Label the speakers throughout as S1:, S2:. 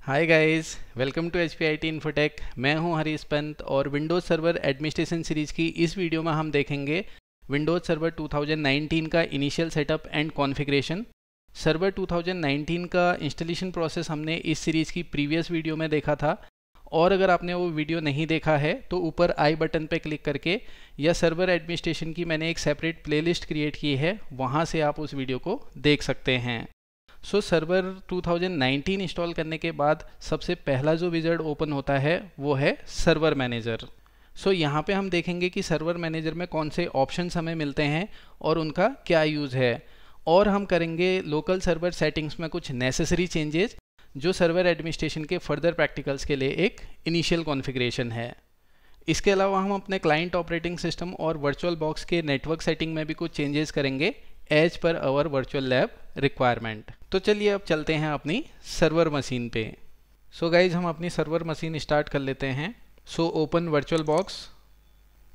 S1: Hi guys, welcome to HPIT Infotech. मैं हूं हरीश पंत और विंडोज़ सर्वर एडमिनिस्ट्रेशन सीरीज़ की इस वीडियो में हम देखेंगे विंडोज़ सर्वर 2019 का initial setup and configuration. Server 2019 का इंस्टॉलेशन प्रोसेस हमने इस सीरीज़ की प्रीवियस वीडियो में देखा था, और अगर आपने वो वीडियो नहीं देखा है तो ऊपर आई बटन पे क्लिक करके या सर्वर एडमिनिस्ट्रेशन की मैंने एक सेपरेट प्लेलिस्ट क्रिएट की है, वहाँ से आप उस वीडियो को देख सकते हैं। सर्वर 2019 इंस्टॉल करने के बाद सबसे पहला जो विज़ार्ड ओपन होता है वो है सर्वर मैनेजर। यहाँ पे हम देखेंगे कि सर्वर मैनेजर में कौन से ऑप्शंस हमें मिलते हैं और उनका क्या यूज़ है, और हम करेंगे लोकल सर्वर सेटिंग्स में कुछ नेसेसरी चेंजेस जो सर्वर एडमिनिस्ट्रेशन के फर्दर प्रैक्टिकल्स के लिए एक इनिशियल कॉन्फ़िगरेशन है। इसके अलावा हम अपने क्लाइंट ऑपरेटिंग सिस्टम और वर्चुअल बॉक्स के नेटवर्क सेटिंग में भी कुछ चेंजेस करेंगे as per hour virtual lab requirement. तो चलिए अब चलते हैं अपनी सर्वर मशीन पे। गाइज हम अपनी सर्वर मशीन स्टार्ट कर लेते हैं। ओपन वर्चुअल बॉक्स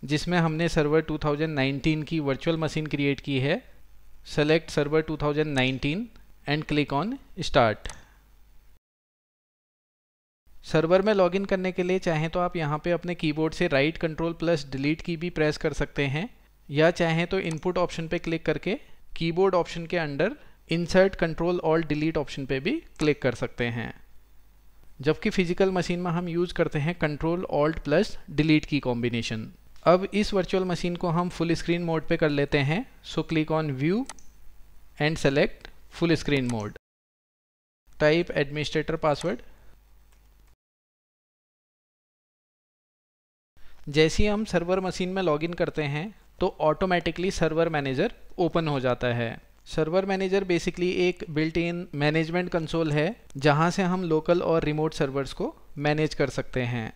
S1: जिसमें हमने सर्वर 2019 की वर्चुअल मशीन क्रिएट की है। Select server 2019 and click on start. Server में लॉगिन करने के लिए चाहें तो आप यहाँ पे अपने कीबोर्ड से राइट कंट्रोल प्लस डिलीट की भी प्रेस कर सकते हैं, या चाहें तो इनपुट ऑप्शन पे क्लिक करके कीबोर्ड ऑप्शन के under insert control alt delete option पे भी क्लिक कर सकते हैं। जबकि फिजिकल मशीन में हम यूज़ करते हैं कंट्रोल ऑल्ट प्लस डिलीट की कॉम्बिनेशन। अब इस वर्चुअल मशीन को हम फुल स्क्रीन मोड पे कर लेते हैं। Click on view and select full screen mode. Type administrator password. जैसे ही हम सर्वर मशीन में लॉगिन करते हैं तो ऑटोमेटिकली सर्वर मैनेजर ओपन हो जाता है। सर्वर मैनेजर बेसिकली एक बिल्ट इन मैनेजमेंट कंसोल है जहां से हम लोकल और रिमोट सर्वर्स को मैनेज कर सकते हैं।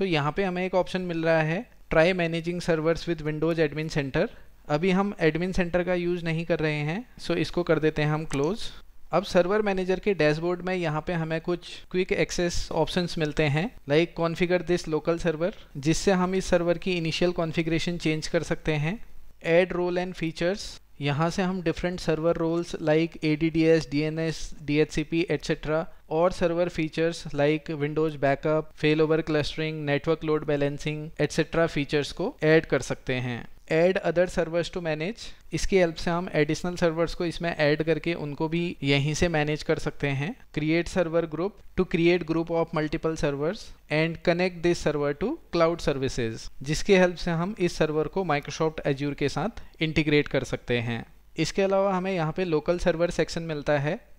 S1: यहाँ पे हमें एक ऑप्शन मिल रहा है try managing servers with Windows admin centre. अभी हम एडमिन सेंटर का यूज़ नहीं कर रहे हैं, इसको कर देते हैं हम क्लोज। अब सर्वर मैनेजर के डैशबोर्ड में यहाँ पे हमें कुछ क्विक एक्सेस ऑप्शंस मिलते हैं, like configure this local server, जिससे हम इस सर्वर की इनिशियल कॉन्फ़िगरेशन चेंज कर सकते हैं। ऐड रोल एंड फीचर्स, यहाँ से हम different server roles like ADDS, DNS, DHCP etcetera और server features like Windows backup, fail over clustering, network load balancing etcetera features को ऐड कर सकते हैं। Add other servers to manage, इसकी help से हम एडिशनल सर्वर्स को इसमें ऐड करके उनको भी यहीं से मैनेज कर सकते हैं। Create server group to create group of multiple servers and connect this server to cloud services, जिसकी हेल्प से हम इस सर्वर को माइक्रोसॉफ्ट एज्योर के साथ इंटीग्रेट कर सकते हैं। इसके अलावा हमें यहाँ पे लोकल सर्वर सेक्शन मिलता है।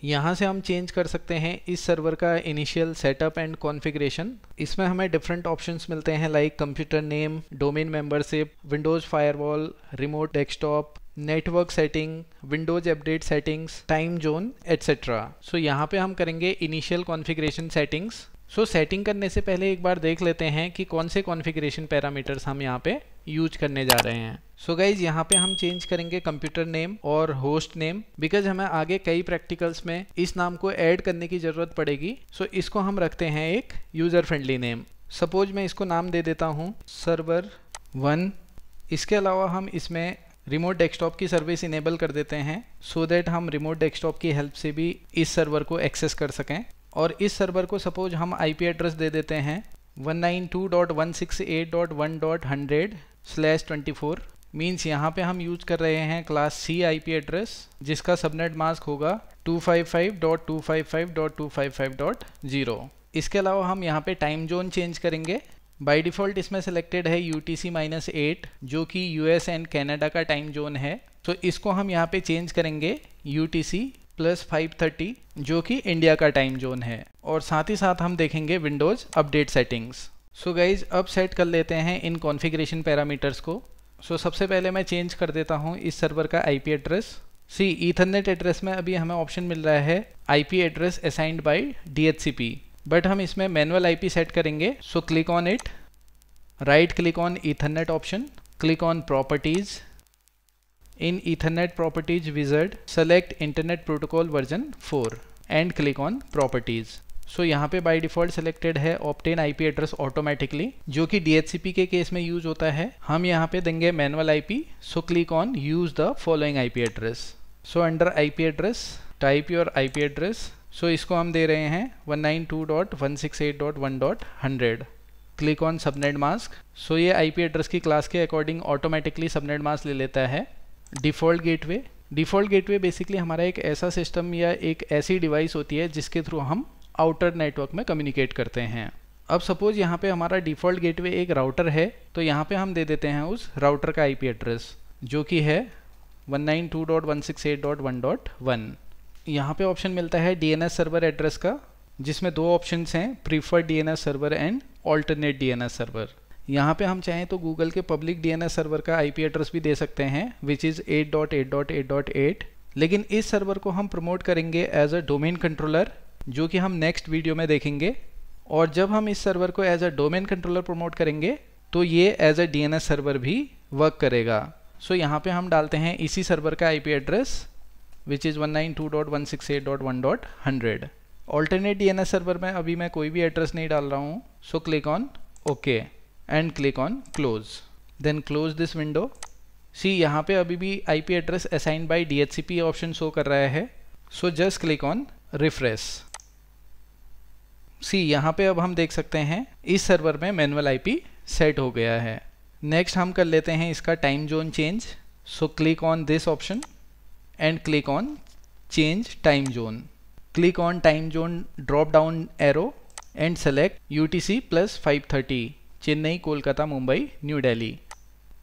S1: यहाँ से हम चेंज कर सकते हैं इस सर्वर का इनिशियल सेटअप एंड कॉन्फ़िगरेशन। इसमें हमें डिफरेंट ऑप्शंस मिलते हैं like computer name, domain membership, Windows firewall, remote desktop, network setting, Windows update settings, time zone etcetera. यहाँ पे हम करेंगे इनिशियल कॉन्फ़िगरेशन सेटिंग्स। सेटिंग करने से पहले एक बार देख लेते हैं कि कौन से कॉन्फ़िगरेशन पैरामीटर्स हम यहाँ पे यूज करने जा रहे हैं। गाइज यहाँ पे हम चेंज करेंगे कंप्यूटर नेम और होस्ट नेम, बिकॉज हमें आगे कई प्रैक्टिकल्स में इस नाम को ऐड करने की ज़रूरत पड़ेगी। इसको हम रखते हैं एक यूज़र फ्रेंडली नेम। सपोज मैं इसको नाम दे देता हूँ सर्वर 1। इसके अलावा हम इसमें रिमोट डेस्कटॉप की सर्विस इनेबल कर देते हैं सो दैट हम रिमोट डेस्कटॉप की हेल्प से भी इस सर्वर को एक्सेस कर सकें। और इस सर्वर को सपोज हम IP एड्रेस दे देते हैं 192.168.1.100/24। मीन्स यहाँ पे हम यूज कर रहे हैं क्लास C IP एड्रेस जिसका सबनेट मास्क होगा 255.255.255.0। इसके अलावा हम यहाँ पे टाइम जोन चेंज करेंगे। बाय डिफ़ॉल्ट इसमें सेलेक्टेड है UTC-8 जो कि US एंड कनाडा का टाइम जोन है। इसको हम यहाँ पे चेंज करेंगे UTC+530 जो कि इंडिया का टाइम जोन है। और साथ ही साथ हम देखेंगे विंडोज़ अपडेट सेटिंग्स। गाइज अब सेट कर लेते हैं इन कॉन्फ़िगरेशन पैरामीटर्स को। सबसे पहले मैं चेंज कर देता हूँ इस सर्वर का IP एड्रेस। ईथरनेट एड्रेस में अभी हमें ऑप्शन मिल रहा है IP address assigned bye DHCP, but हम इसमें मैनुअल IP सेट करेंगे। Click on it, right click on Ethernet option, click on properties. In Ethernet Properties Wizard, select Internet Protocol version 4 and click on Properties. यहाँ पे bye default selected है Obtain IP Address Automatically जो कि DHCP के case में use होता है। हम यहाँ पे देंगे manual IP। Click on Use the following IP address. Under IP address, type your IP address. So इसको हम दे रहे हैं 192.168.1.100। Click on subnet mask. So ये आईपी एड्रेस की क्लास के अकॉर्डिंग ऑटोमेटिकली सबनेट मास्क ले लेता है। डिफ़ॉल्ट गेटवे बेसिकली हमारा एक ऐसा सिस्टम या एक ऐसी डिवाइस होती है जिसके थ्रू हम आउटर नेटवर्क में कम्युनिकेट करते हैं। अब सपोज यहाँ पे हमारा डिफ़ॉल्ट गेटवे एक राउटर है, तो यहाँ पे हम दे देते हैं उस राउटर का आईपी एड्रेस जो कि है 192.168.1.1। यहाँ पे ऑप्शन मिलता है डीएनएस सर्वर एड्रेस का, जिसमें दो ऑप्शंस हैं, preferred DNS server and alternate DNS server. यहाँ पे हम चाहें तो गूगल के पब्लिक डीएनएस सर्वर का आईपी एड्रेस भी दे सकते हैं, विच इज़ 8.8.8.8। लेकिन इस सर्वर को हम प्रमोट करेंगे एज अ डोमेन कंट्रोलर, जो कि हम नेक्स्ट वीडियो में देखेंगे। और जब हम इस सर्वर को as a domain controller promote करेंगे तो ये एज अ डीएनएस सर्वर भी वर्क करेगा। सो यहाँ पे हम डालते हैं इसी सर्वर का IP address which is 192.168.1.100। Alternate DNS server में अभी मैं कोई भी एड्रेस नहीं डाल रहा हूँ। So click on okay and click on close, then close this window. See यहाँ पे अभी भी IP address assigned by DHCP option show कर रहा है। So just click on refresh. See यहाँ पे अब हम देख सकते हैं इस सर्वर में मैनुअल आईपी सेट हो गया है। नेक्स्ट हम कर लेते हैं इसका time zone change. So click on this option and click on change time zone. Click on time zone drop down arrow and select UTC + 5:30 Chennai, Kolkata, Mumbai, new Delhi.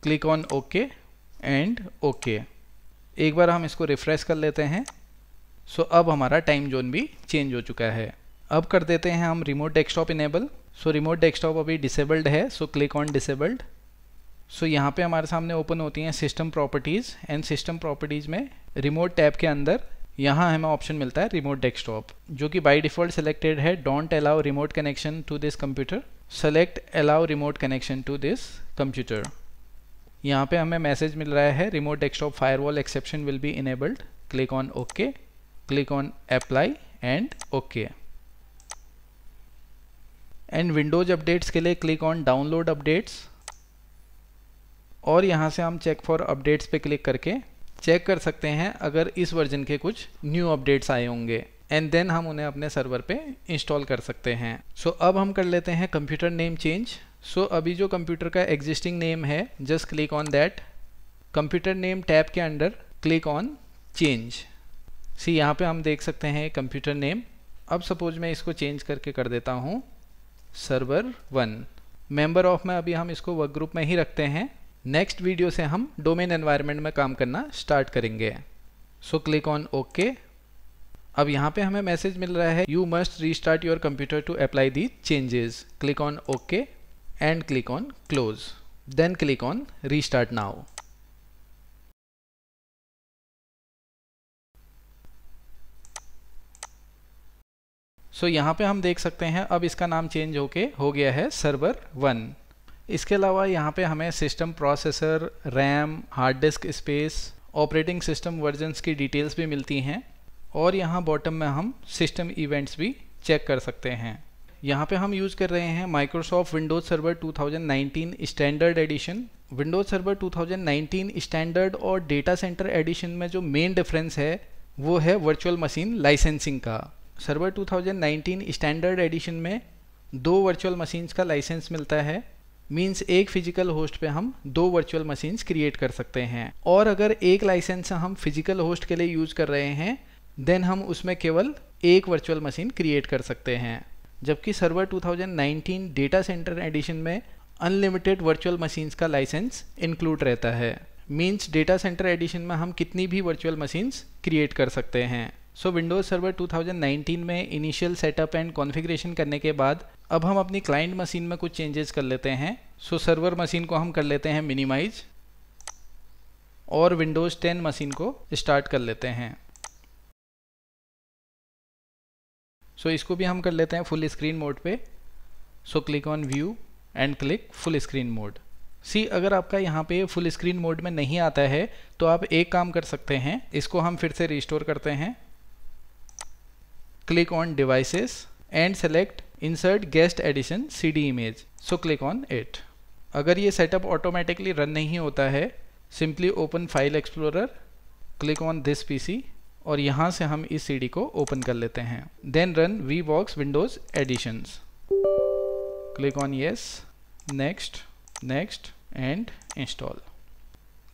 S1: Click on okay and okay. एक बार हम इसको refresh कर लेते हैं। सो अब हमारा time zone भी चेंज हो चुका है। अब कर देते हैं हम रिमोट डेस्कटॉप इनेबल। सो रिमोट डेस्कटॉप अभी डिसेबल्ड है, सो क्लिक ऑन डिसेबल्ड। सो यहाँ पे हमारे सामने ओपन होती हैं system properties and system properties में रिमोट टैब के अंदर यहाँ हमें ऑप्शन मिलता है रिमोट डेस्कटॉप, जो कि बाय डिफ़ॉल्ट सेलेक्टेड है। Don't allow remote connection to this computer, select allow remote connection to this computer. यहाँ पे हमें मैसेज मिल रहा है remote desktop firewall exception will be enabled. Click on okay, click on apply and okay. And Windows updates के लिए click on download updates, और यहाँ से हम चेक फॉर अपडेट्स पे क्लिक करके चेक कर सकते हैं अगर इस वर्जन के कुछ न्यू अपडेट्स आए होंगे, एंड देन हम उन्हें अपने सर्वर पे इंस्टॉल कर सकते हैं। सो अब हम कर लेते हैं कंप्यूटर नेम चेंज। सो अभी जो कंप्यूटर का एग्जिस्टिंग नेम है, just click on that. Computer name tab के अंडर क्लिक ऑन चेंज। सी यहाँ पे हम देख सकते हैं कंप्यूटर नेम। अब सपोज मैं इसको चेंज करके कर देता हूँ सर्वर 1। मेंबर ऑफ में अभी हम इसको वर्क ग्रुप में ही रखते हैं। नेक्स्ट वीडियो से हम डोमेन एनवायरनमेंट में काम करना स्टार्ट करेंगे। So click on okay. अब यहाँ पे हमें मैसेज मिल रहा है you must restart your computer to apply the changes. Click on okay and click on close, then click on restart now. So यहाँ पे हम देख सकते हैं अब इसका नाम चेंज होके हो गया है सर्वर 1। इसके अलावा यहाँ पे हमें system processor, RAM, hard disk space, operating system versions की डिटेल्स भी मिलती हैं, और यहाँ बॉटम में हम सिस्टम इवेंट्स भी चेक कर सकते हैं। यहाँ पे हम यूज़ कर रहे हैं Microsoft Windows server 2019 standard addition. Windows server 2019 standard और डेटा सेंटर एडिशन में जो मेन डिफरेंस है वो है वर्चुअल मशीन लाइसेंसिंग का। सर्वर 2019 स्टैंडर्ड एडिशन में 2 वर्चुअल मशीन्स का लाइसेंस मिलता है, मींस एक फिजिकल होस्ट पे हम 2 वर्चुअल मशीन्स क्रिएट कर सकते हैं, और अगर एक लाइसेंस हम फिजिकल होस्ट के लिए यूज़ कर रहे हैं देन हम उसमें केवल एक वर्चुअल मशीन क्रिएट कर सकते हैं। जबकि सर्वर 2019 डेटा सेंटर एडिशन में अनलिमिटेड वर्चुअल मशीन्स का लाइसेंस इंक्लूड रहता है, मींस डेटा सेंटर एडिशन में हम कितनी भी वर्चुअल मशीन्स क्रिएट कर सकते हैं। सो विंडोज़ सर्वर 2019 में इनिशियल सेटअप एंड कॉन्फ़िगरेशन करने के बाद अब हम अपनी क्लाइंट मशीन में कुछ चेंजेस कर लेते हैं। सो सर्वर मशीन को हम कर लेते हैं मिनिमाइज, और विंडोज़ 10 मशीन को स्टार्ट कर लेते हैं। सो इसको भी हम कर लेते हैं फुल स्क्रीन मोड पे। So click on view and click full screen mode. See अगर आपका यहाँ पे फुल स्क्रीन मोड में नहीं आता है तो आप एक काम कर सकते हैं, इसको हम फिर से रिस्टोर करते हैं। Click on devices and select insert guest addition CD image. So click on it. अगर ये सेटअप ऑटोमेटिकली रन नहीं होता है, simply open file explorer, click on this PC और यहाँ से हम इस CD को ओपन कर लेते हैं। Then run VBox Windows Additions, click on yes, next, next and install,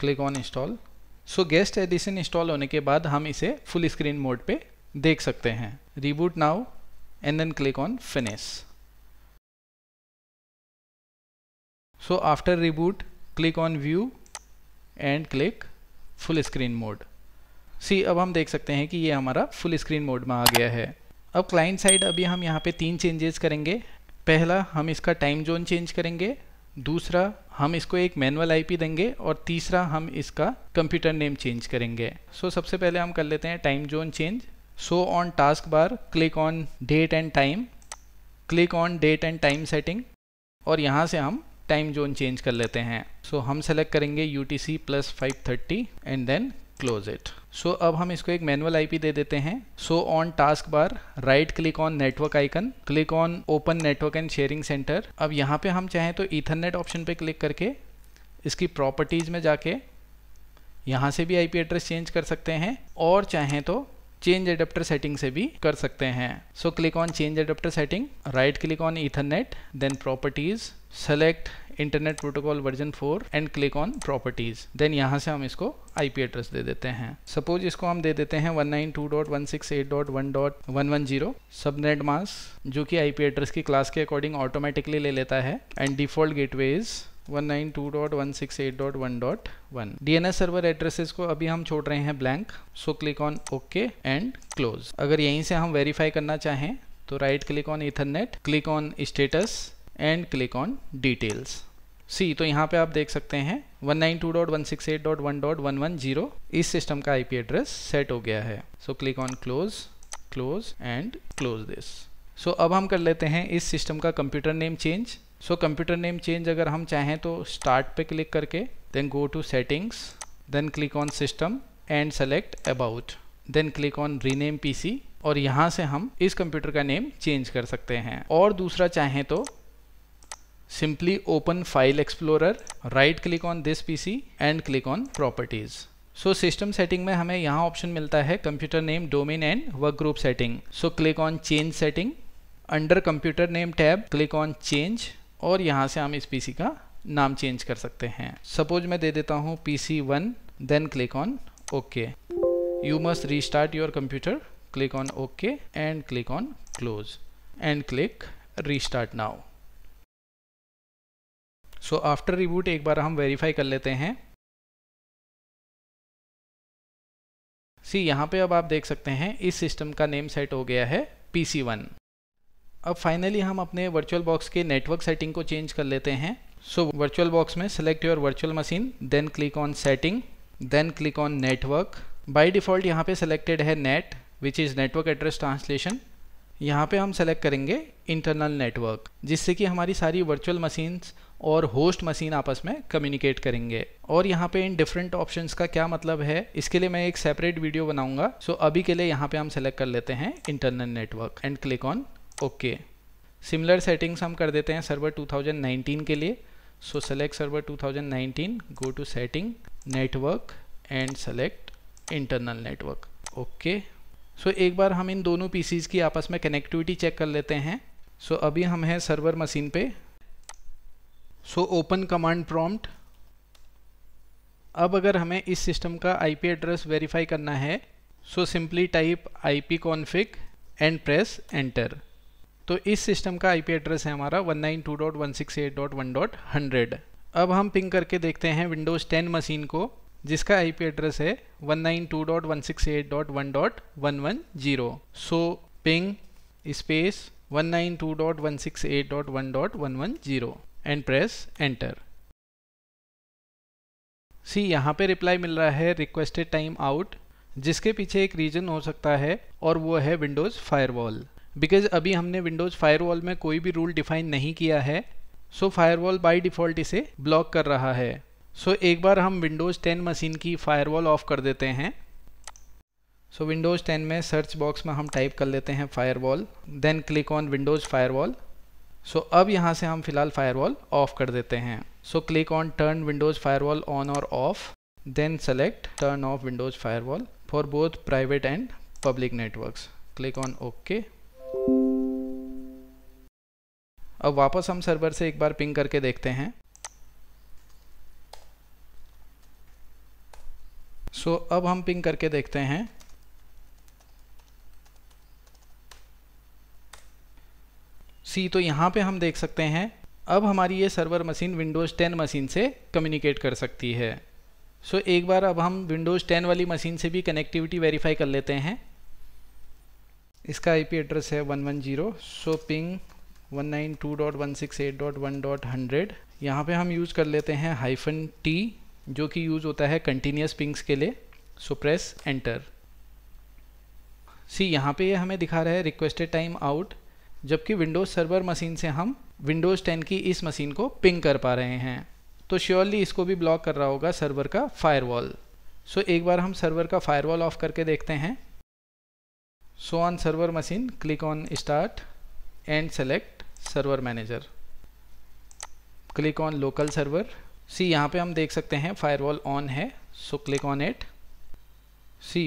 S1: click on install. So guest addition install होने के बाद हम इसे फुल स्क्रीन मोड पे देख सकते हैं। Reboot now and then click on finish. So after reboot click on view and click full screen mode. See अब हम देख सकते हैं कि ये हमारा फुल स्क्रीन मोड में आ गया है। अब क्लाइंट साइड अभी हम यहाँ पे 3 चेंजेस करेंगे। पहला, हम इसका टाइम जोन चेंज करेंगे। दूसरा, हम इसको एक मैनुअल IP देंगे। और तीसरा, हम इसका कंप्यूटर नेम चेंज करेंगे। सो सबसे पहले हम कर लेते हैं time zone change. So on task bar click on date and time, click on date and time setting और यहाँ से हम टाइम जोन चेंज कर लेते हैं। सो हम सेलेक्ट करेंगे UTC + 530 and then close it. So अब हम इसको एक मैनुअल IP दे देते हैं। So on task bar right click on network icon, click on open network and sharing center. अब यहाँ पे हम चाहें तो ईथरनेट ऑप्शन पे क्लिक करके इसकी प्रॉपर्टीज़ में जाके यहाँ से भी IP एड्रेस चेंज कर सकते हैं और चाहें तो चेंज एडेप्टर सेटिंग से भी कर सकते हैं। So click on change adapter setting, right click on ethernet, then properties, select internet protocol version 4 and click on properties. Then यहाँ से हम इसको IP एड्रेस दे देते हैं। सपोज इसको हम दे देते हैं 192.168.1.110 सबनेट मास्क, जो कि IP एड्रेस की क्लास के अकॉर्डिंग ऑटोमेटिकली ले लेता है। And default gateway is 192.168.1.1। DNS server addresses को अभी हम छोड़ रहे हैं blank. So click on okay and close. अगर यहीं से हम वेरीफाई करना चाहें तो right click on ethernet, click on status and click on details. See तो यहाँ पे आप देख सकते हैं 192.168.1.110 इस सिस्टम का IP एड्रेस सेट हो गया है। So click on close, close and close this. So अब हम कर लेते हैं इस सिस्टम का computer name change. So computer name change अगर हम चाहें तो स्टार्ट पे क्लिक करके then go to settings, then click on system and select about, then click on rename PC और यहाँ से हम इस कंप्यूटर का नेम चेंज कर सकते हैं। और दूसरा चाहें तो simply open file explorer, right click on this PC and click on properties. So system setting में हमें यहाँ ऑप्शन मिलता है computer name, domain and work group setting. So click on change setting, under computer name tab click on change और यहाँ से हम इस PC का नाम चेंज कर सकते हैं। सपोज मैं दे देता हूँ PC1, then click on okay. You must restart your computer, click on okay and click on close and click restart now. So after reboot एक बार हम वेरीफाई कर लेते हैं। सी यहाँ पे अब आप देख सकते हैं इस सिस्टम का नेम सेट हो गया है PC1। अब फाइनली हम अपने वर्चुअल बॉक्स के नेटवर्क सेटिंग को चेंज कर लेते हैं। सो वर्चुअल बॉक्स में select your virtual machine, then click on setting, then click on network. By default यहाँ पे सेलेक्टेड है NAT which is network address translation. यहाँ पे हम सेलेक्ट करेंगे इंटरनल नेटवर्क, जिससे कि हमारी सारी वर्चुअल मशीन्स और होस्ट मशीन आपस में कम्युनिकेट करेंगे। और यहाँ पे इन डिफरेंट ऑप्शंस का क्या मतलब है इसके लिए मैं एक सेपरेट वीडियो बनाऊंगा। सो अभी के लिए यहाँ पे हम सेलेक्ट कर लेते हैं internal network and click on okay. Similar settings हम कर देते हैं सर्वर 2019 के लिए। So select server 2019, go to setting, network and select internal network, okay. So एक बार हम इन दोनों PCs की आपस में कनेक्टिविटी चेक कर लेते हैं। सो अभी हम हैं सर्वर मशीन पे। So open command prompt. अब अगर हमें इस सिस्टम का IP एड्रेस वेरीफाई करना है so simply type ipconfig and press enter. तो इस सिस्टम का IP एड्रेस है हमारा 192.168.1.100। अब हम पिंग करके देखते हैं विंडोज़ 10 मशीन को, जिसका IP एड्रेस है 192.168.1.110। So ping space 192.168.1.110 and press enter. See यहाँ पे रिप्लाई मिल रहा है रिक्वेस्टेड टाइम आउट, जिसके पीछे एक रीजन हो सकता है और वो है विंडोज़ फायरवॉल। बिकॉज अभी हमने विंडोज़ फायरवॉल में कोई भी रूल डिफाइन नहीं किया है, सो फायरवॉल बाय डिफ़ॉल्ट इसे ब्लॉक कर रहा है। सो एक बार हम विंडोज़ 10 मशीन की फायरवॉल ऑफ कर देते हैं। सो विंडोज़ 10 में सर्च बॉक्स में हम टाइप कर लेते हैं firewall, then click on Windows firewall. So अब यहाँ से हम फिलहाल फायरवॉल ऑफ कर देते हैं। So click on turn Windows firewall on और off, then select turn off Windows firewall, for both private and public networks. Click on okay. अब वापस हम सर्वर से एक बार पिंग करके देखते हैं। सो अब हम पिंग करके देखते हैं। तो यहाँ पे हम देख सकते हैं अब हमारी ये सर्वर मशीन विंडोज़ 10 मशीन से कम्युनिकेट कर सकती है। एक बार अब हम विंडोज़ 10 वाली मशीन से भी कनेक्टिविटी वेरीफाई कर लेते हैं। इसका आईपी एड्रेस है 110। पिंग 192.168.1.100। यहाँ पे हम यूज़ कर लेते हैं -T, जो कि यूज़ होता है कंटिन्यूस पिंग्स के लिए। Press enter. यहाँ पे ये हमें दिखा रहा है रिक्वेस्टेड टाइम आउट, जबकि विंडोज़ सर्वर मशीन से हम विंडोज़ 10 की इस मशीन को पिंग कर पा रहे हैं। तो श्योरली इसको भी ब्लॉक कर रहा होगा सर्वर का फायरवॉल। एक बार हम सर्वर का फायरवॉल ऑफ करके देखते हैं। On server machine click on start and select server manager. Click on local server. यहाँ पे हम देख सकते हैं फायरवॉल ऑन है, click on it.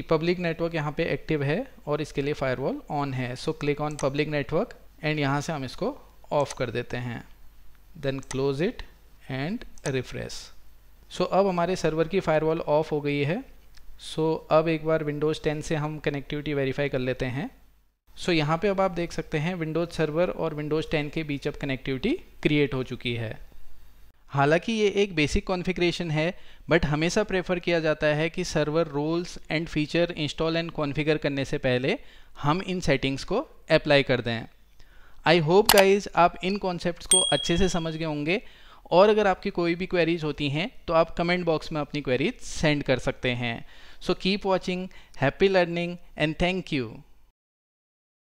S1: Public network यहाँ पे एक्टिव है और इसके लिए फायरवॉल ऑन है। Click on public network and यहाँ से हम इसको ऑफ कर देते हैं। Then close it and refresh. अब हमारे सर्वर की फायरवॉल ऑफ हो गई है। अब एक बार विंडोज़ 10 से हम कनेक्टिविटी वेरीफाई कर लेते हैं। यहाँ पे अब आप देख सकते हैं विंडोज़ सर्वर और विंडोज़ 10 के बीच अब कनेक्टिविटी क्रिएट हो चुकी है। हालांकि ये एक बेसिक कॉन्फ़िगरेशन है, बट हमेशा प्रेफर किया जाता है कि server roles and feature install and configure करने से पहले हम इन सेटिंग्स को अप्लाई कर दें। आई होप गाइज आप इन कॉन्सेप्ट्स को अच्छे से समझ गए होंगे, और अगर आपकी कोई भी क्वेरीज होती हैं तो आप कमेंट बॉक्स में अपनी क्वेरीज सेंड कर सकते हैं। Keep watching, happy learning and thank you.